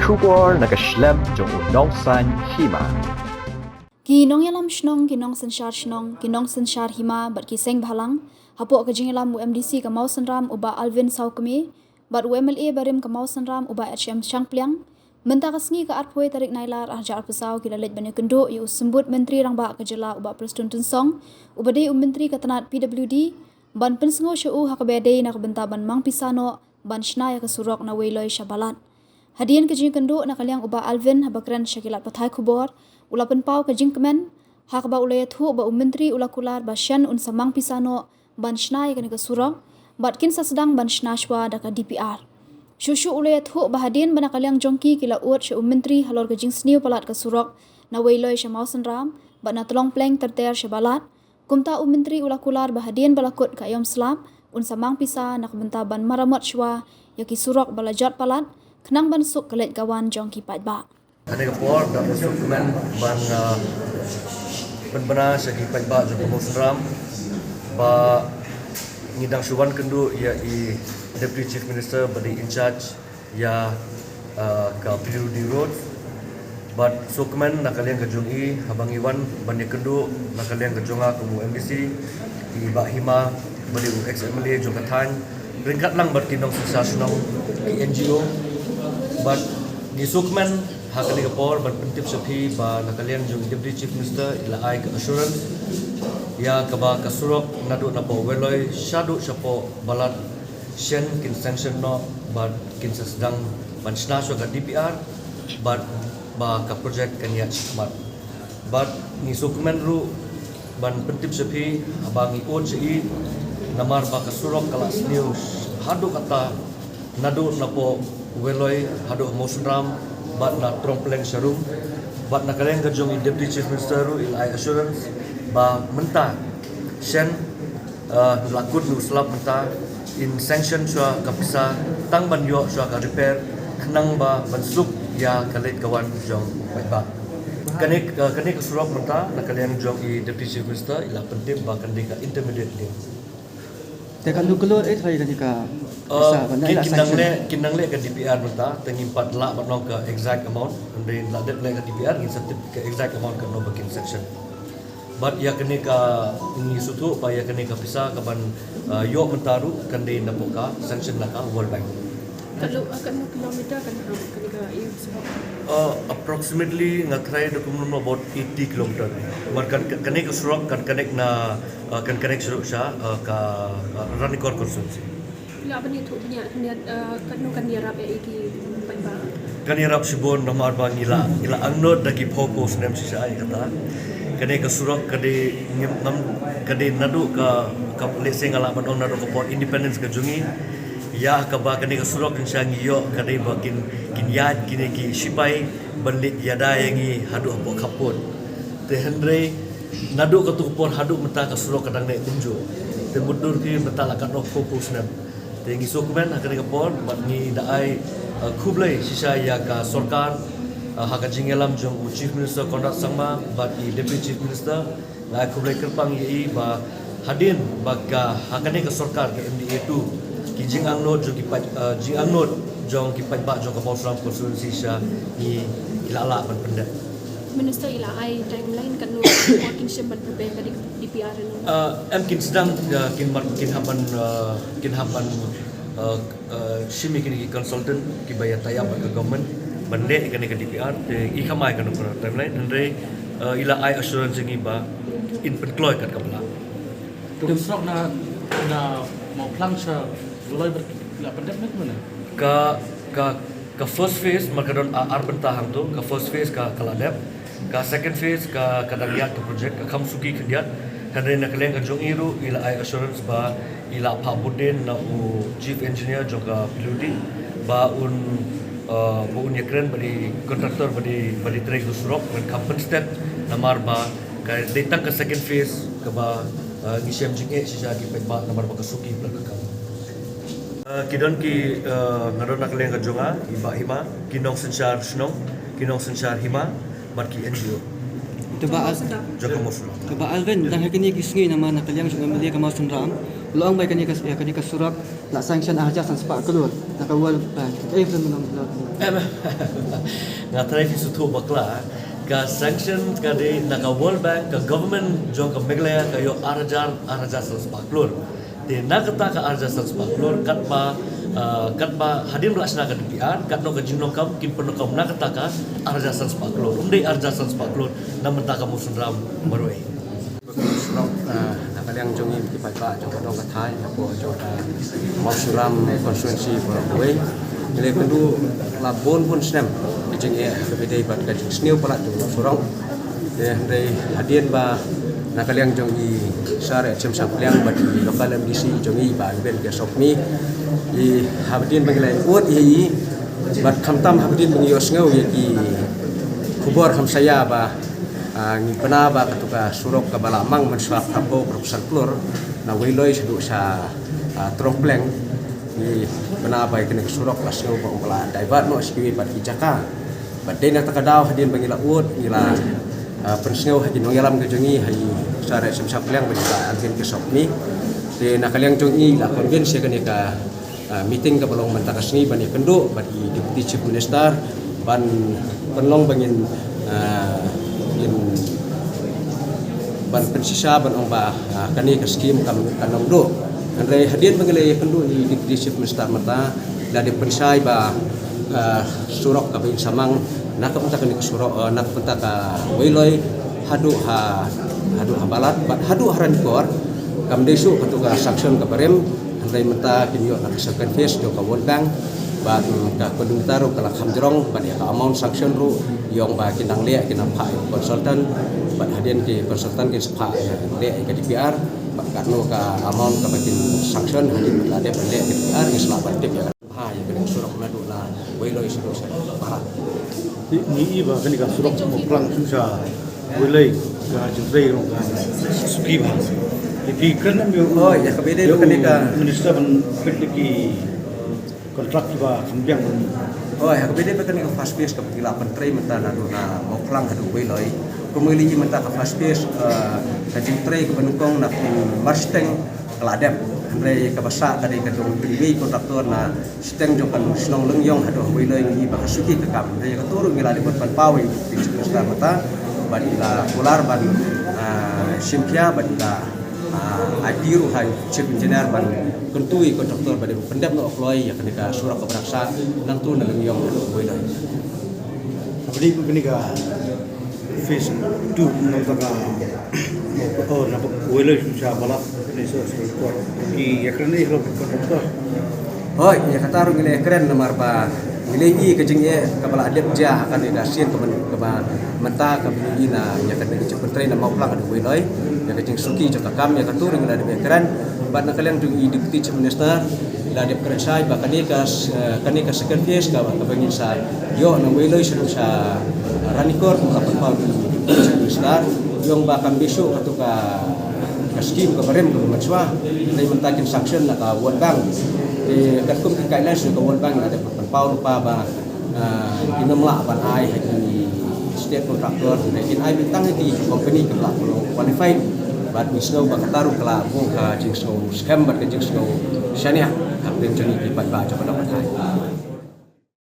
Kubor nakaslem jong unong san hima. Kinong yalam shnong kinong senshar hima bat kiseng bhalang hapo ka jingalam UMDC ka mau sanram uba Alvin Saukami bat UMLA barim ka mau sanram uba HM Changpliang menta kasngi ka arpoi tarik nailar arja arpusau ki lalet bane kendo yu sembut menteri rangba ka jela uba Preston Tunsong uba de menteri ka tanat PWD ban pensengo shu hakabede nak benta ban mang pisano ban shnaya ka surok na weiloi shabalat hadian ka jing kendo na kaliang uba Alvin habakran syakilat pathai kubor ulapan pau ka jingkemen hak ba ulaya thu ba menteri ulakular ba syan un samang pisano ban shnai ka surok batkin sa sedang ban shnashwa da ka DPR shushu ulaya thu ba hadin bana kaliang jongki kila ut sya menteri halor ka jing sniu palat ka surok na weiloi sya mausan ram ba na tolong pleng terter sya balat kumta menteri ulakular ba hadin balakut ka yom slap un samang pisa nak benta ban maramot shwa yaki surok balajat palat kenang ban suk kalet gawan jongki pat ba Ada kapor dan dokumen ban benar segi pajak joko musram ba ngidang suwan kendu ya Deputy Chief Minister badi in charge ya ka PWD Road but dokumen nakalian kejungi habang iwan bani kendu nakalian kejonga ke MDC di Bahima badi XMLA Jongkatan ringkat lang bertinong sensasional di NGO but di dokumen hakani kapor ban pentip sapi ba nakalian jong Deputy Chief Minister ila ai ka assurance ya kaba kasurok nadu na po weloi shadu sapo balat shen kin sanction no but kin sedang ban snasho ka DPR but ba ka project kan ya smart but ni dokumen ru ban pentip sapi abangi OCI namar ba kasurok kelas news hadu kata nadu na po weloi hadu mosram bat na trompleng sharum bat na kaleng ka jong Deputy Chief Minister il ai assurance ba menta shen lakut nu slap menta in sanction chua kapisa tang ban yo chua ka repair khnang ba bansuk ya kalet kawan jong ba kanik surok menta na kaleng jong Deputy Chief Minister ila pentim ba kandika intermediate dia tekan dukelur try kanika kinang le ke DPR menta tengimpat la batno ke exact amount and la det le ke DPR ngin setip ke exact amount ke no bakin section but ya kene ka ni sutu pa ya kene ka pisa ka ban yo mentaru kan de napoka sanction la ka World Bank kalau akan kilometer kan ka approximately ngatrai dokumen about 80 km markan kene ka surok kan connect na kan connect surok sha ka Ranikor constituency ila apa ni tu punya kan dia rap iki pa kanirap sibon nomor bang ila angnod dagi focus nem sisa ay kata kane ka surok kade ngam kade nadu ka leseng ala ban on nadu ko independence ka jungi ya ka ba kane ka surok insang yo kade bakin kinyat kine ki sipai banlit yada yangi hadu apo kapot te hendre nadu ka tukpon hadu menta ka surok kadang nek tunjo te mundur ki menta la ka no fokus nem te ngi sokmen akane ka por bat ngi daai kublai sisa ya ka sarkar haka jingelam jong Chief Minister Konrad Sangma bat i Deputy Chief Minister la kublai kerpang yi ba hadin baka hakane ka sarkar ke MDA 2 ki jingang nod jong ki jingang nod jong ki ba jong ka Bosram constituency sha ni ilala ban pendat minister ila ai timeline kan no working ship ban prepare ka DPR no em kin sedang kin haban shimi kini consultant ki bayar tayap ke government bande kini ke DPR te i khamai kan per timeline andre ila ai assurance ngi ba in penkloy kat kabla tu strok na mau plan sa loi la pandemic mana ka first phase makadon ar bentahang tu ka first phase ka kaladep ka second phase ka kadagiat ke project ka kamsuki kediat andre nak leng ka jong iru ila ai assurance ba ila Pak Budin na chief engineer juga PWD ba un yakren badi kontraktor badi trek surok dan company step namar ba ka datang ke second phase ke ba ngisem jinge sisa ki ba namar ba kasuki belakang kidon ki ngadon nak leng ka jonga iba hima kinong sensyar snong kinong sensyar hima marki NGO Teba Joko Muslim. Alvin dah kini kisngi nama nak kalian sudah melihat kemas ram. Luang baik kani kas surak nak sanction aja san sepak keluar nak World Bank belum menang keluar Ngatrai sutu bakla ka sanction ka di naka World Bank ka government jong ka Meghalaya ka yo arja san spaklur de nakata ka arja san spaklur katba hadir melaksanakan DPR katno ka jinong kam kin perno kam nakata ka arja san spaklur umdei arja san spaklur namun ta ka musunram maroi Surok nakaliang jongi kipai pak jong kadong kathai apo jong mau suram konstituensi Boroway nilai kedua labon pun senam jeng kebedai bat kajing sniu pala jong surong dari hadian ba nakaliang jongi sare cem sampliang bat lokal MDC jongi ba ben ke sokmi di hadian banglai uat i bat khamtam hadian bangios ngau ki kubor ham saya ba ngi penaba katuka surok ka balamang mensuap apo proposal klur na wiloi sedu sa trompleng ni penaba kene surok lasno ba umpala daibat no skiwi pat kijaka badai na takadaw hadin bangila ut ngila pensneu hadin ngelam ke jongi hai sare semsap leng ba alvin ke sokni de nakaliang jongi la convince kene ka meeting ka balong mentakasni bani kendo bagi deputy chief minister ban penlong bangin ban pensisa ban omba kani ke skim kam kanong do andre hadian bangalay kendo ni deputy chief minister mata la de pensai ba surok ka bin samang nakapunta kani ke surok nakapunta ka wiloy hadu balat bat hadu haran kor kam desu katuka sanction ka barem andre mata kinyo na second phase do ka World Bank bat ka kondutaro kala khamjrong bat ya amount sanction ru yong ba kinang le kinang phai konsultan bat hadian ki konsultan ki sepha le ka DPR bat karno ka amount ka bakin sanction hadian la de le DPR ki selabat tip ya ha ya kene surok nadu la wiloi sudo sa barat ni iba kan ka surok mo plang susah wilai ka jumrei rong ka suki ba di kan mi oh ya kabede kan ka minister ban ki kontrak ba kambiang oh ya kabede kan ka fast pace ka pila pentrai menta nadu na mo plang hadu wiloi kumuli menta ka fast pace ka jumrei ka benukong na marsteng keladep andre ka basa tadi ka dong tinggi kontraktor na steng jokan snong lengyong hadu wiloi ni ba kasuki ka kam andre ka turu ngila di ban pawi di sekitar mata badila ular ban simpia badila adiru hai chief engineer ban kuntui kontraktor badi pendap no okloi ya kenika surat keberaksa nang tu nang yong boy dai abdi kenika face tu nang taka oh na boiler susah balap ni so skor ki yakrani lo kontraktor oh ya kataru ngile keren nomor ba ngile ke jengye kabala adep ja akan dikasih ke menta ke bina ya kan di cepentrai na mau pulang ada boy ya kecing suki jaka kam ya katur ngila de keren bat na kalian dung deputy chief minister la de keren sai ba kani ka second phase ka bangin sai yo na wiloi sa ranikor ka pau chief minister yung ba kam bisu katuka skim ka barem ka matswa dai mentakin sanction na ka World Bank katkum kailan su ka World Bank ada pau lupa ba inamla ban ai hadi state contractor lekin ai bintang di company kelak qualified bat misno bakataru kelak ka jingso scam bat jingso syania kapten jani di pat ba coba dapat hai